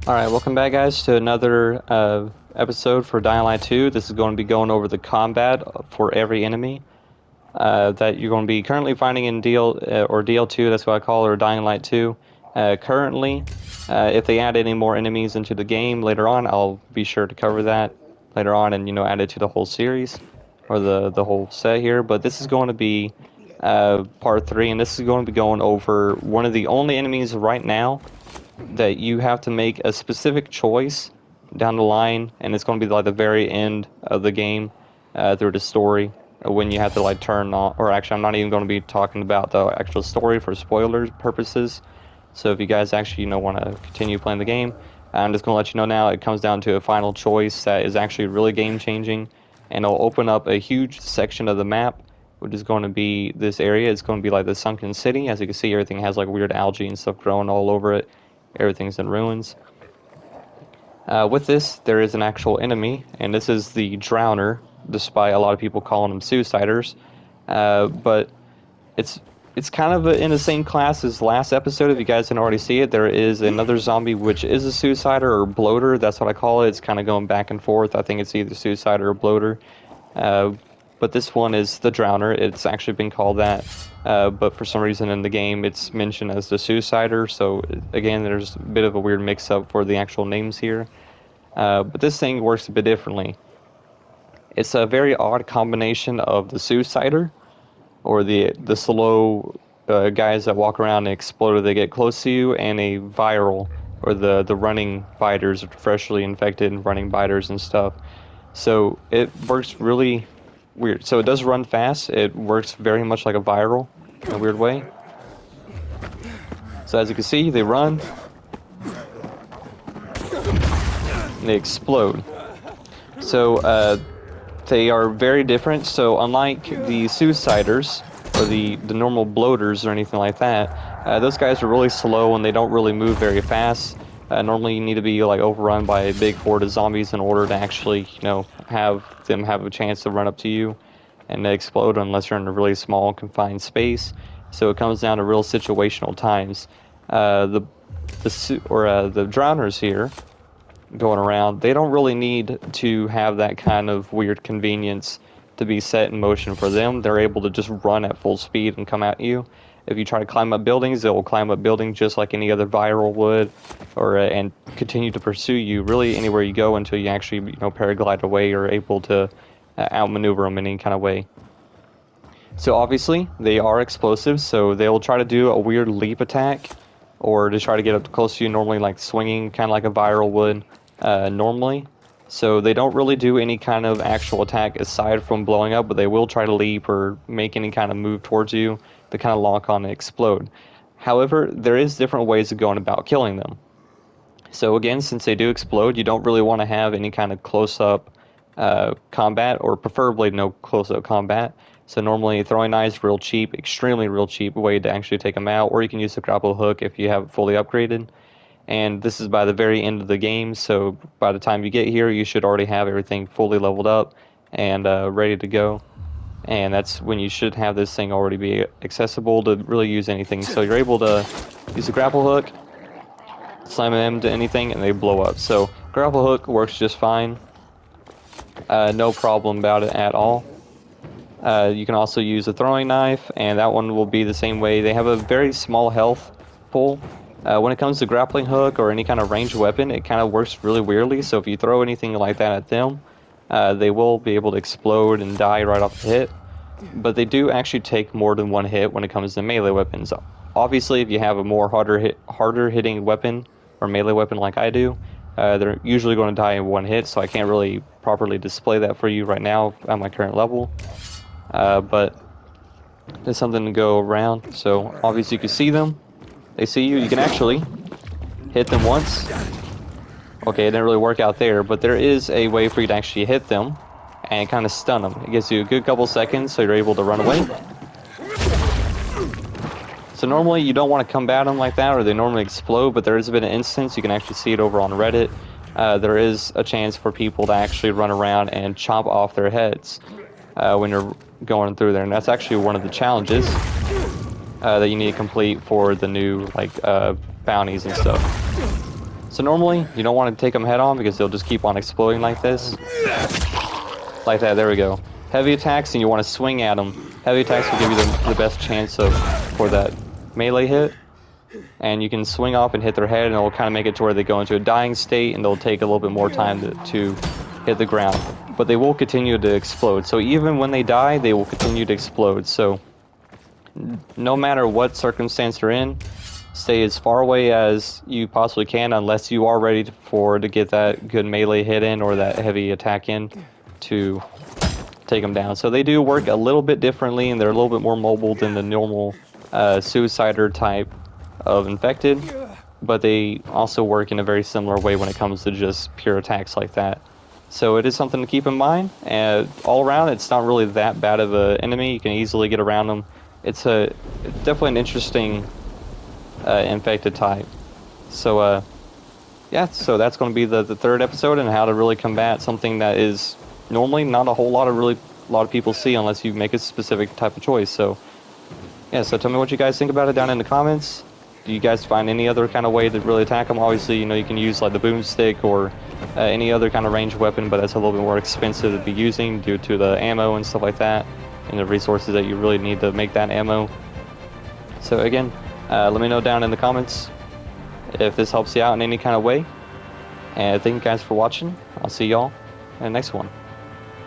Alright, welcome back guys to another episode for Dying Light 2. This is going to be going over the combat for every enemy that you're going to be currently finding in DL2, that's what I call it, or Dying Light 2. Currently, if they add any more enemies into the game later on, I'll be sure to cover that later on and, add it to the whole series, or the whole set here. But this is going to be part 3, and this is going to be going over one of the only enemies right now that you have to make a specific choice down the line, and it's going to be like the very end of the game through the story when you have to like turn on, or actually I'm not even going to be talking about the actual story for spoilers purposes. So if you guys actually want to continue playing the game, I'm just going to let you know now it comes down to a final choice that is actually really game changing, and it'll open up a huge section of the map, which is going to be this area. It's going to be like the sunken city. As you can see, everything has like weird algae and stuff growing all over it. Everything's in ruins. With this, there is an actual enemy, and this is the Drowner, despite a lot of people calling them Suiciders. But it's kind of in the same class as last episode. If you guys didn't already see it, there is another zombie which is a Suicider or Bloater. That's what I call it. It's kind of going back and forth. I think it's either Suicider or Bloater. But this one is the Drowner. It's actually been called that. But for some reason in the game it's mentioned as the Suicider, so again there's a bit of a weird mix-up for the actual names here. But this thing works a bit differently. It's a very odd combination of the Suicider, or the slow guys that walk around and explode if they get close to you, and a viral, or the running biters, freshly infected and running biters and stuff. So it works really weird. So it does run fast. It works very much like a viral in a weird way. So as you can see, they run, and they explode. So they are very different. So unlike the Suiciders or the normal bloaters or anything like that, those guys are really slow and they don't really move very fast. Normally you need to be like overrun by a big horde of zombies in order to actually, have them have a chance to run up to you and explode, unless you're in a really small confined space. So it comes down to real situational times. The drowners here going around, they don't really need to have that kind of weird convenience to be set in motion for them. They're able to just run at full speed and come at you. If you try to climb up buildings, they will climb up buildings just like any other viral would, or and continue to pursue you really anywhere you go until you actually paraglide away or able to outmaneuver them in any kind of way. So obviously they are explosive, so they will try to do a weird leap attack, or to try to get up close to you, normally like swinging, kind of like a viral would normally. So they don't really do any kind of actual attack aside from blowing up, but they will try to leap or make any kind of move towards you to kind of lock on and explode. However, there is different ways of going about killing them. So again, since they do explode, you don't really want to have any kind of close-up combat, or preferably no close-up combat. So normally throwing knives, real cheap, extremely real cheap way to actually take them out, or you can use the grapple hook if you have it fully upgraded. And this is by the very end of the game, so by the time you get here, you should already have everything fully leveled up and ready to go. And that's when you should have this thing already be accessible to really use anything. So you're able to use the grapple hook, slam them to anything, and they blow up. So grapple hook works just fine. No problem about it at all. You can also use a throwing knife, and that one will be the same way. They have a very small health pool. When it comes to grappling hook or any kind of ranged weapon, it kind of works really weirdly. So if you throw anything like that at them, they will be able to explode and die right off the hit. But they do actually take more than one hit when it comes to melee weapons. Obviously, if you have a more harder hitting weapon or melee weapon like I do, they're usually going to die in one hit. So I can't really properly display that for you right now at my current level. But there's something to go around. So obviously you can see them. They see you. You can actually hit them once. Okay, it didn't really work out there, but there is a way for you to actually hit them and kind of stun them. It gives you a good couple seconds so you're able to run away. So normally you don't want to combat them like that, or they normally explode, but there has been an instance, you can actually see it over on Reddit, there is a chance for people to actually run around and chop off their heads when you're going through there, and that's actually one of the challenges that you need to complete for the new bounties and stuff. So normally, you don't want to take them head on because they'll just keep on exploding like this. Like that, there we go. Heavy attacks, and you want to swing at them. Heavy attacks will give you the best chance for that melee hit. And you can swing off and hit their head, and it'll kind of make it to where they go into a dying state, and they'll take a little bit more time to hit the ground. But they will continue to explode. So even when they die, they will continue to explode. So no matter what circumstance they're in, stay as far away as you possibly can, unless you are ready to get that good melee hit in or that heavy attack in to take them down. So they do work a little bit differently, and they're a little bit more mobile than the normal suicider type of infected, but they also work in a very similar way when it comes to just pure attacks like that. So it is something to keep in mind, and all around it's not really that bad of an enemy. You can easily get around them. It's definitely an interesting infected type. So yeah, so that's going to be the third episode, and how to really combat something that is normally not a whole lot of people see unless you make a specific type of choice. So yeah, so tell me what you guys think about it down in the comments. Do you guys find any other kind of way to really attack them? Obviously, you know, you can use like the boomstick or any other kind of ranged weapon, but that's a little bit more expensive to be using due to the ammo and stuff like that, and the resources that you really need to make that ammo. So again, let me know down in the comments if this helps you out in any kind of way. And thank you guys for watching. I'll see y'all in the next one.